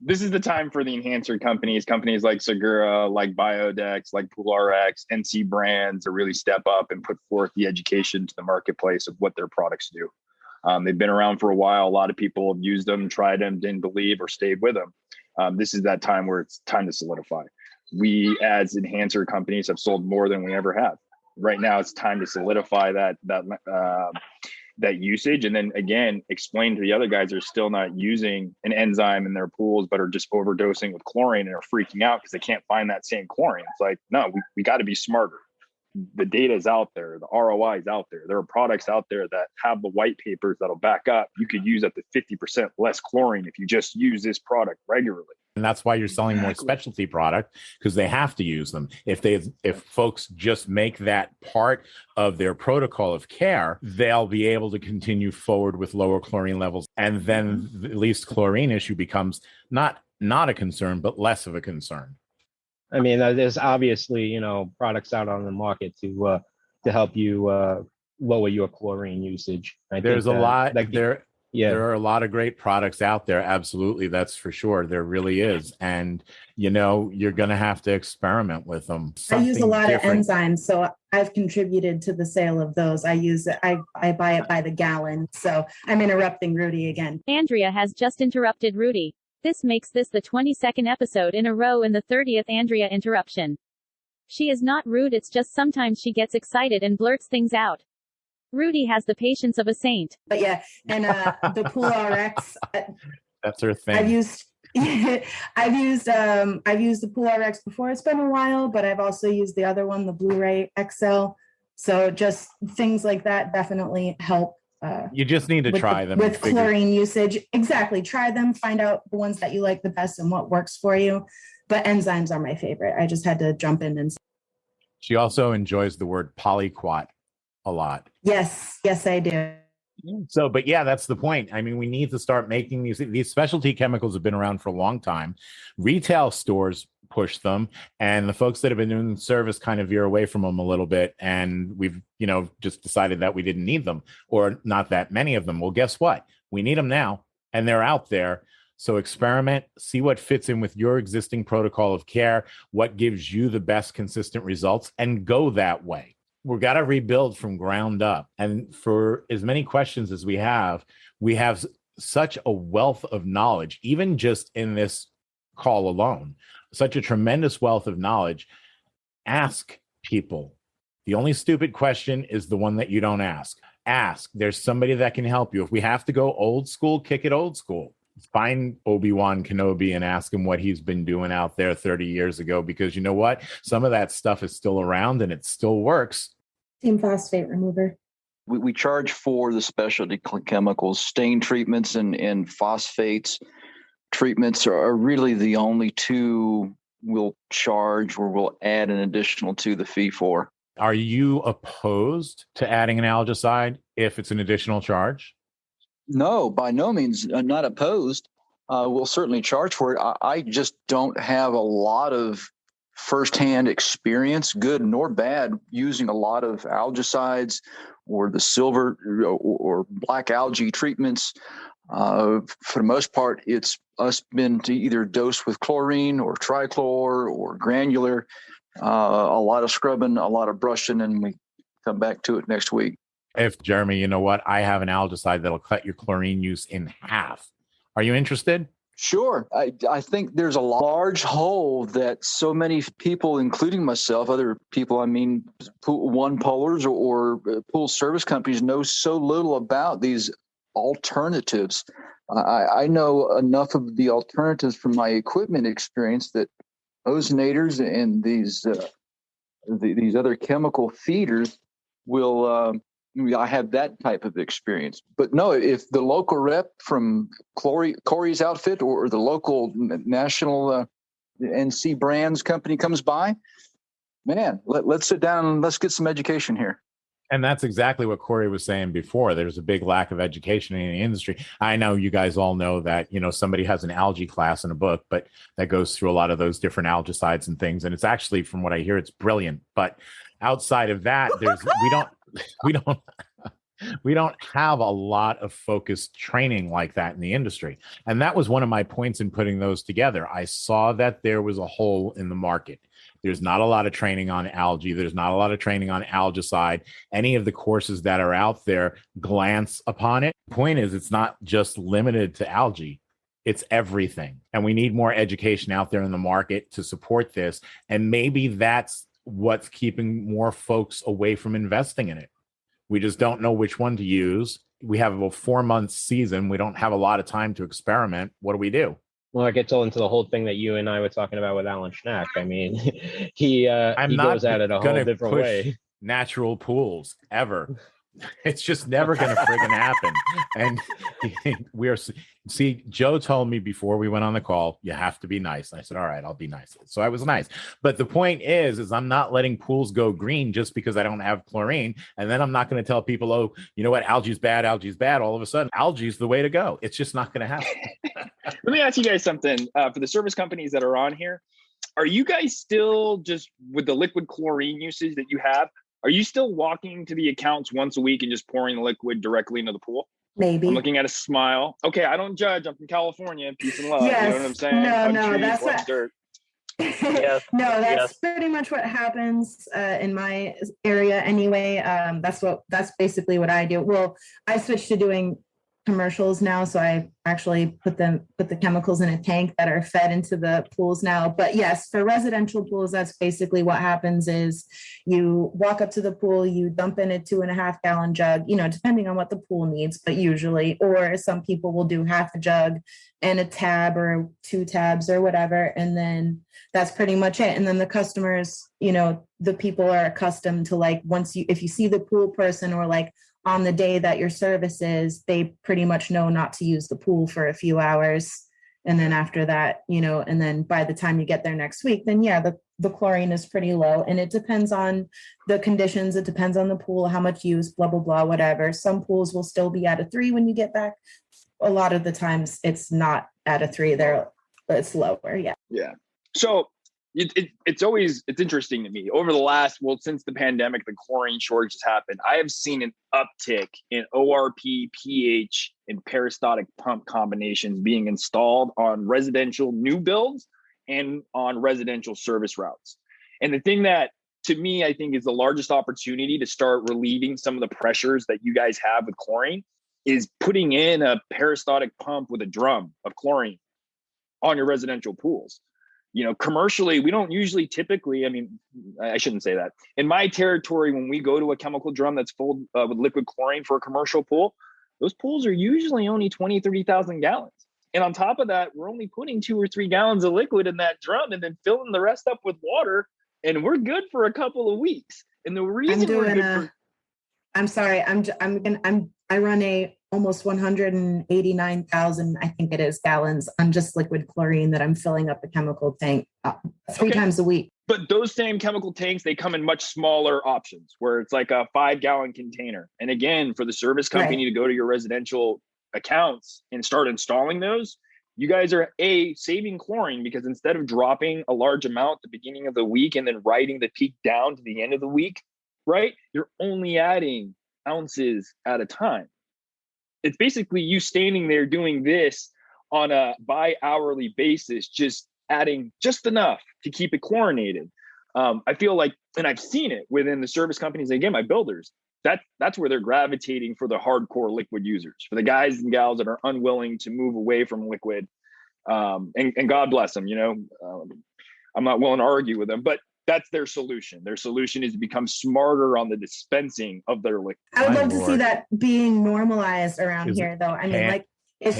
This is the time for the enhancer companies like Segura, like Biodex, like PoolRx, NC Brands to really step up and put forth the education to the marketplace of what their products do. They've been around for a while. A lot of people have used them, tried them, didn't believe, or stayed with them. This is that time where it's time to solidify. We, as enhancer companies, have sold more than we ever have. Right now, it's time to solidify that usage, and then again explain to the other guys that are still not using an enzyme in their pools but are just overdosing with chlorine and are freaking out because they can't find that same chlorine. It's like, no, we got to be smarter. The data is out there, the ROI is out there. There are products out there that have the white papers that'll back up you could use up to 50% less chlorine if you just use this product regularly. And that's why you're selling more specialty product, because they have to use them. If folks just make that part of their protocol of care, they'll be able to continue forward with lower chlorine levels. And then the least chlorine issue becomes not a concern, but less of a concern. I mean, there's obviously, products out on the market to help you lower your chlorine usage. There are a lot of great products out there. Absolutely. That's for sure. There really is. And, you're going to have to experiment with them. I use a lot of enzymes, so I've contributed to the sale of those. I use it. I buy it by the gallon. So I'm interrupting Rudy again. Andrea has just interrupted Rudy. This makes this the 22nd episode in a row and the 30th Andrea interruption. She is not rude, it's just sometimes she gets excited and blurts things out. Rudy has the patience of a saint. But yeah, and the PoolRx. That's her thing. I've used the PoolRx before. It's been a while, but I've also used the other one, the Blu-ray XL. So just things like that definitely help. You just need to try them with chlorine usage. Exactly. Try them, find out the ones that you like the best and what works for you. But enzymes are my favorite. I just had to jump in and. She also enjoys the word polyquat a lot. Yes, I do. So, but yeah, that's the point. I mean, we need to start making these specialty chemicals have been around for a long time. Retail stores push them, and the folks that have been doing service kind of veer away from them a little bit. And we've, just decided that we didn't need them, or not that many of them. Well, guess what? We need them now, and they're out there. So experiment, see what fits in with your existing protocol of care, what gives you the best consistent results, and go that way. We've got to rebuild from ground up. And for as many questions as we have such a wealth of knowledge, even just in this call alone, such a tremendous wealth of knowledge. Ask people. The only stupid question is the one that you don't ask. Ask. There's somebody that can help you. If we have to go old school, kick it old school. Find Obi-Wan Kenobi and ask him what he's been doing out there 30 years ago, because you know what? Some of that stuff is still around and it still works. Team phosphate remover. We charge for the specialty chemicals. Stain treatments and phosphates treatments are really the only two we'll charge or we'll add an additional to the fee for. Are you opposed to adding an algicide if it's an additional charge? No, by no means. I'm not opposed. We'll certainly charge for it. I just don't have a lot of firsthand experience, good nor bad, using a lot of algicides or the silver or black algae treatments. For the most part, it's us been to either dose with chlorine or trichlor or granular, a lot of scrubbing, a lot of brushing, and we come back to it next week. If Jeremy, you know what? I have an algicide that'll cut your chlorine use in half. Are you interested? Sure. I think there's a large hole that so many people, including myself, other people, one pollers or pool service companies know so little about these alternatives. I know enough of the alternatives from my equipment experience that ozonators and these other chemical feeders will I have that type of experience. But no, if the local rep from Corey's outfit or the local national NC Brands company comes by, man, let's sit down and let's get some education here. And that's exactly what Corey was saying before. There's a big lack of education in the industry. I know you guys all know that, somebody has an algae class in a book, but that goes through a lot of those different algicides and things. And it's actually, from what I hear, it's brilliant. But outside of that, we don't have a lot of focused training like that in the industry. And that was one of my points in putting those together. I saw that there was a hole in the market. There's not a lot of training on algae. There's not a lot of training on algicide. Any of the courses that are out there glance upon it. The point is, it's not just limited to algae. It's everything. And we need more education out there in the market to support this. And maybe that's what's keeping more folks away from investing in it. We just don't know which one to use. We have a 4-month season. We don't have a lot of time to experiment. What do we do? Well, it gets all into the whole thing that you and I were talking about with Alan Schnack. I mean, he goes at it a whole different way. Natural pools ever. It's just never going to friggin' happen. And Joe told me before we went on the call, you have to be nice. And I said, all right, I'll be nice. So I was nice. But the point is I'm not letting pools go green just because I don't have chlorine. And then I'm not going to tell people, oh, you know what? Algae's bad. All of a sudden, algae's the way to go. It's just not going to happen. Let me ask you guys something. For the service companies that are on here, are you guys still just with the liquid chlorine usage that you have? Are you still walking to the accounts once a week and just pouring the liquid directly into the pool? Maybe. I'm looking at a smile. Okay, I don't judge. I'm from California. Peace and love. Yes. You know what I'm saying? No, that's what. Dirt. Yes. No, that's pretty much what happens in my area anyway. That's basically what I do. Well, I switched to doing commercials now, so I actually put the chemicals in a tank that are fed into the pools now. But yes, for residential pools, that's basically what happens is you walk up to the pool, you dump in a 2.5 gallon jug, depending on what the pool needs, but usually, or some people will do half a jug and a tab or 2 tabs or whatever, and then that's pretty much it. And then the customers, the people are accustomed to, like, if you see the pool person, or like on the day that your service is, they pretty much know not to use the pool for a few hours. And then after that, and then by the time you get there next week, then yeah, the chlorine is pretty low. And it depends on the conditions. It depends on the pool, how much use, blah, blah, blah, whatever. Some pools will still be at a 3 when you get back. A lot of the times it's not at a 3 there, but it's lower. Yeah. Yeah. So it's interesting to me over the since the pandemic, the chlorine shortage has happened. I have seen an uptick in ORP, pH, and peristaltic pump combinations being installed on residential new builds and on residential service routes. And the thing that, to me, I think is the largest opportunity to start relieving some of the pressures that you guys have with chlorine is putting in a peristaltic pump with a drum of chlorine on your residential pools. Commercially, we don't usually I shouldn't say that. In my territory, when we go to a chemical drum that's full with liquid chlorine for a commercial pool, those pools are usually only 20, 30,000 gallons. And on top of that, we're only putting 2 or 3 gallons of liquid in that drum and then filling the rest up with water. And we're good for a couple of weeks. And the reason I run a almost 189,000, I think it is, gallons on just liquid chlorine that I'm filling up a chemical tank 3 times a week. But those same chemical tanks, they come in much smaller options where it's like a 5-gallon container. And again, for the service company to go to your residential accounts and start installing those, you guys are saving chlorine, because instead of dropping a large amount at the beginning of the week and then riding the peak down to the end of the week, right? You're only adding ounces at a time. It's basically you standing there doing this on a bi-hourly basis, just adding just enough to keep it chlorinated. I feel like, and I've seen it within the service companies, again, my builders, that's where they're gravitating for the hardcore liquid users, for the guys and gals that are unwilling to move away from liquid. And God bless them, I'm not willing to argue with them, but that's their solution. Their solution is to become smarter on the dispensing of their liquid. I would love to see that being normalized around here, though. I mean, it's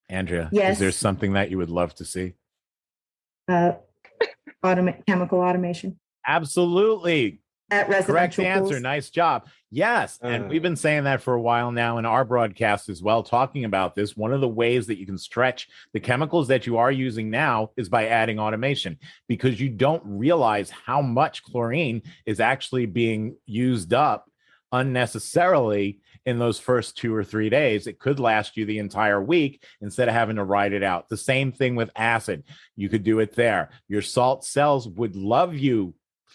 Andrea, yes. Is there something that you would love to see? Chemical automation. Absolutely. at Correct residential answer. pools. Nice job. Yes. And we've been saying that for a while now in our broadcast as well, talking about this. One of the ways that you can stretch the chemicals that you are using now is by adding automation, because you don't realize how much chlorine is actually being used up unnecessarily in those first 2 or 3 days. It could last you the entire week instead of having to ride it out. The same thing with acid. You could do it there. Your salt cells would love you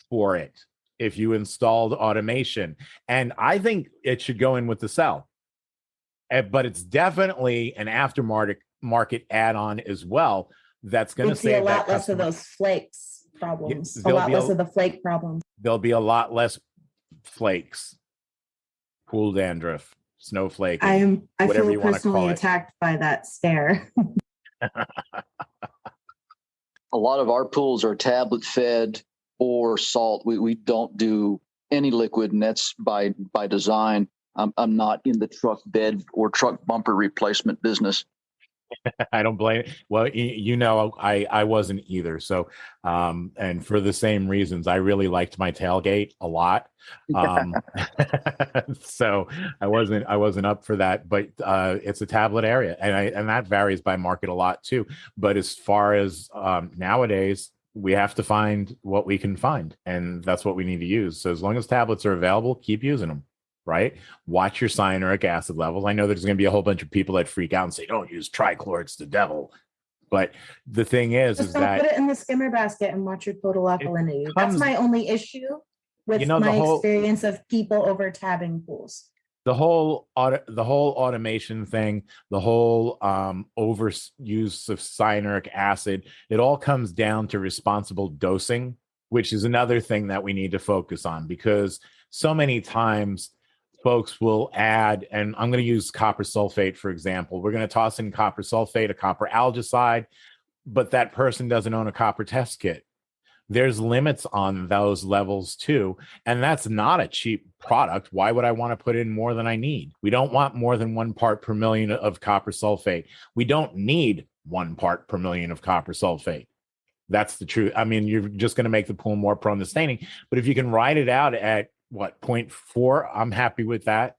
for it if you installed automation. And I think it should go in with the cell. But it's definitely an aftermarket add-on as well. That's going to save a lot less of those flakes problems. A lot less of the flake problem. There'll be a lot less flakes, pool dandruff, snowflake. I whatever feel you want to call personally it. attacked by that stare. A lot of our pools are tablet fed or salt. We don't do any liquid, and that's by design. I'm not in the truck bed or truck bumper replacement business. I don't blame it. Well, I wasn't either. So, and for the same reasons, I really liked my tailgate a lot. So I wasn't up for that, but it's a tablet area, and that varies by market a lot too. But as far as nowadays, we have to find what we can find, and that's what we need to use. So as long as tablets are available, keep using them. Right? Watch your cyanuric acid levels. I know there's going to be a whole bunch of people that freak out and say, don't use trichlor, it's the devil. But the thing is that put it in the skimmer basket and watch your total alkalinity. That's my only issue with my experience of people over tabbing pools. The whole automation thing, the whole overuse of cyanuric acid, it all comes down to responsible dosing, which is another thing that we need to focus on, because so many times folks will add, and I'm going to use copper sulfate, for example. We're going to toss in copper sulfate, a copper algicide, but that person doesn't own a copper test kit. There's limits on those levels too. And that's not a cheap product. Why would I want to put in more than I need? We don't want more than 1 part per million of copper sulfate. We don't need 1 part per million of copper sulfate. That's the truth. I mean, you're just going to make the pool more prone to staining. But if you can ride it out at 0.4, I'm happy with that.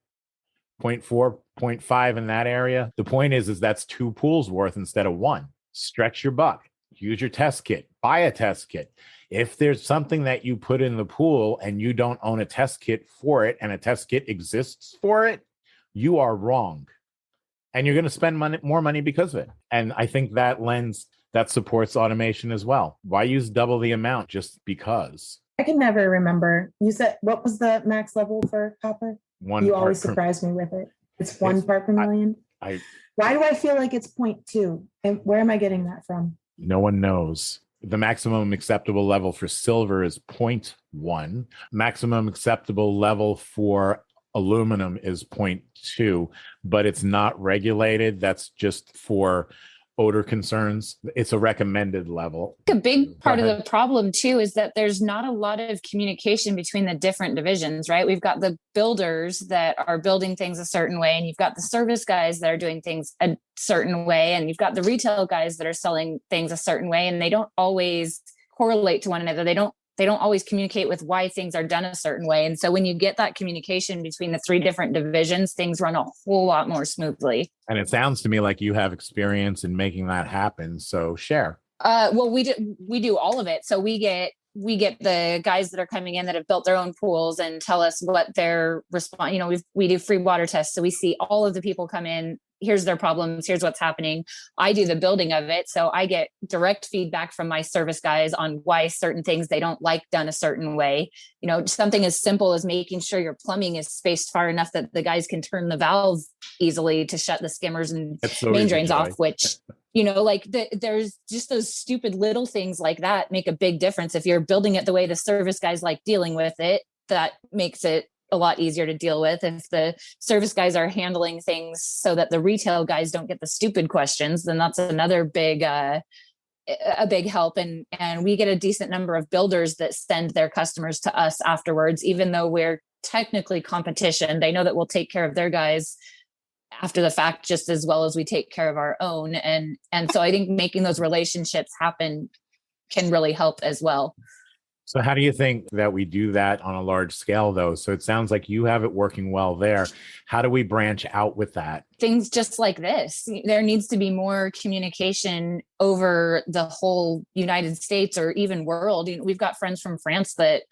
0.4, 0.5 in that area. The point is that's 2 pools worth instead of 1. Stretch your buck. Use your test kit. Buy a test kit. If there's something that you put in the pool and you don't own a test kit for it, and a test kit exists for it, you are wrong. And you're going to spend more money because of it. And I think that supports automation as well. Why use double the amount just because? I can never remember. You said, what was the max level for copper? You always surprise me with it. It's 1 part per million. Why do I feel like it's 0.2? And where am I getting that from? No one knows. The maximum acceptable level for silver is 0.1. Maximum acceptable level for aluminum is 0.2, but it's not regulated. That's just for odor concerns. It's a recommended level. A big part of the problem too is that there's not a lot of communication between the different divisions, right? We've got the builders that are building things a certain way, and you've got the service guys that are doing things a certain way, and you've got the retail guys that are selling things a certain way, and they don't always correlate to one another. They don't always communicate with why things are done a certain way. And so when you get that communication between the 3 different divisions, things run a whole lot more smoothly. And it sounds to me like you have experience in making that happen. So share. Well, we do all of it. So we get the guys that are coming in that have built their own pools and tell us what their response, we do free water tests. So we see all of the people come in. Here's their problems. Here's what's happening. I do the building of it. So I get direct feedback from my service guys on why certain things they don't like done a certain way. Something as simple as making sure your plumbing is spaced far enough that the guys can turn the valves easily to shut the skimmers and main drains off, which, there's just those stupid little things like that make a big difference. If you're building it the way the service guys like dealing with it, that makes it a lot easier to deal with. If the service guys are handling things so that the retail guys don't get the stupid questions, then that's another big help. And we get a decent number of builders that send their customers to us afterwards, even though we're technically competition. They know that we'll take care of their guys after the fact just as well as we take care of our own. And so I think making those relationships happen can really help as well. So how do you think that we do that on a large scale, though? So it sounds like you have it working well there. How do we branch out with that? Things just like this. There needs to be more communication over the whole United States or even world. We've got friends from France that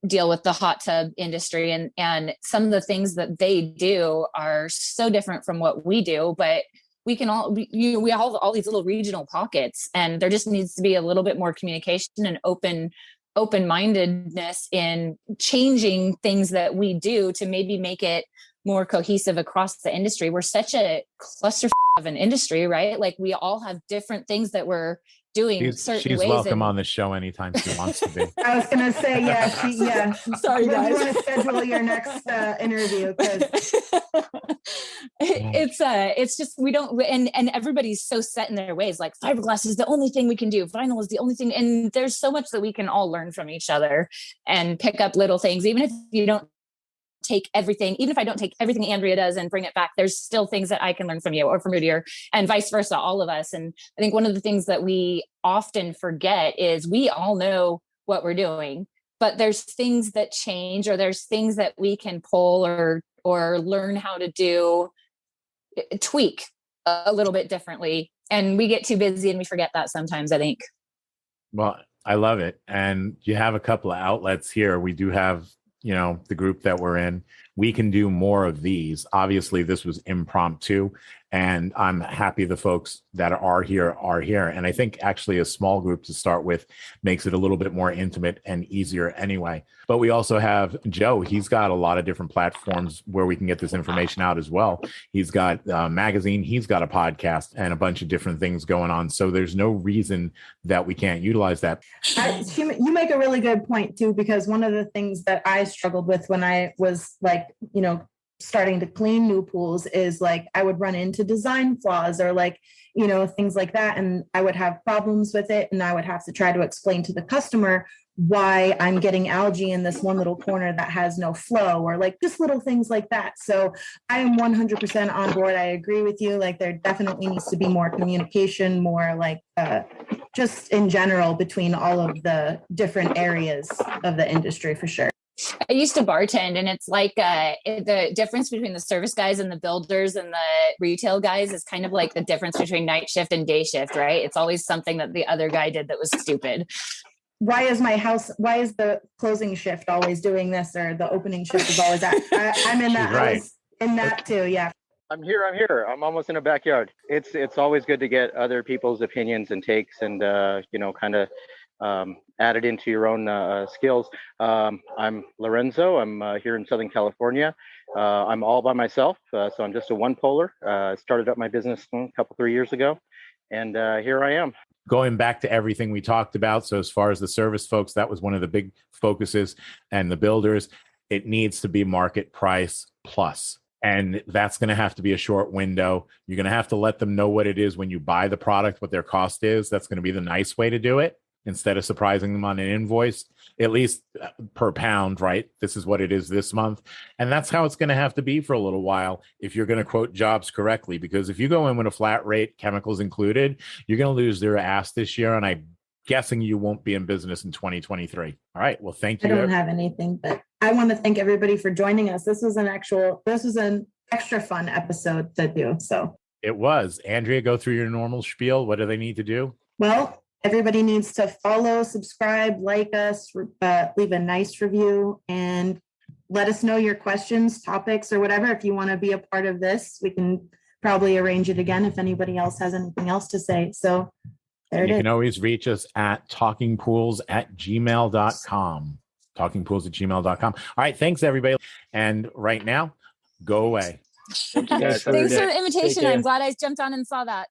deal with the hot tub industry, and some of the things that they do are so different from what we do, but we can we have all these little regional pockets, and there just needs to be a little bit more communication and open-mindedness in changing things that we do to maybe make it more cohesive across the industry. We're such a cluster of an industry, right? Like we all have different things that we're doing certain she's ways. Welcome on the show anytime she wants to be. I was going to say, yeah. Sorry, guys. You want to schedule your next interview? It's just, we don't, and everybody's so set in their ways. Like fiberglass is the only thing we can do. Vinyl is the only thing. And there's so much that we can all learn from each other and pick up little things, even if you don't take everything, even if I don't take everything Andrea does and bring it back, there's still things that I can learn from you or from Rudy, and vice versa, all of us. And I think one of the things that we often forget is we all know what we're doing, but there's things that change, or there's things that we can pull or learn how to do, tweak a little bit differently. And we get too busy and we forget that sometimes, I think. Well, I love it. And you have a couple of outlets here. We do have, the group that we're in. We can do more of these. Obviously, this was impromptu, and I'm happy the folks that are here. And I think actually a small group to start with makes it a little bit more intimate and easier anyway. But we also have Joe. He's got a lot of different platforms where we can get this information out as well. He's got a magazine, he's got a podcast, and a bunch of different things going on. So there's no reason that we can't utilize that. You make a really good point too, because one of the things that I struggled with when I was like, starting to clean new pools is like I would run into design flaws or things like that, and I would have problems with it, and I would have to try to explain to the customer why I'm getting algae in this one little corner that has no flow, or just little things like that. So I am 100% on board. I agree with you. There definitely needs to be more communication, more just in general between all of the different areas of the industry, for sure. I used to bartend, and it's like the difference between the service guys and the builders and the retail guys is kind of like the difference between night shift and day shift, right? It's always something that the other guy did that was stupid. Why is the closing shift always doing this, or the opening shift is always that? I'm in that. Right. I was in that too. Yeah. I'm here. I'm almost in a backyard. It's always good to get other people's opinions and takes, and kind of add it into your own skills. I'm Lorenzo. I'm here in Southern California. I'm all by myself, so I'm just a one-poler. Started up my business a couple, 3 years ago, and here I am. Going back to everything we talked about. So as far as the service folks, that was one of the big focuses, and the builders, it needs to be market price plus. And that's going to have to be a short window. You're going to have to let them know what it is when you buy the product, what their cost is. That's going to be the nice way to do it, instead of surprising them on an invoice, at least per pound, right? This is what it is this month. And that's how it's going to have to be for a little while if you're going to quote jobs correctly. Because if you go in with a flat rate, chemicals included, you're going to lose their ass this year. And I'm guessing you won't be in business in 2023. All right. Well, thank you. I don't have anything, but I want to thank everybody for joining us. This was an extra fun episode to do. So it was. Andrea, go through your normal spiel. What do they need to do? Well, everybody needs to follow, subscribe, like us, leave a nice review, and let us know your questions, topics, or whatever. If you want to be a part of this, we can probably arrange it again if anybody else has anything else to say. So there it is. You can always reach us at talkingpools@gmail.com. Talkingpools@gmail.com. All right. Thanks, everybody. And right now, go away. Thanks for the invitation. I'm glad I jumped on and saw that.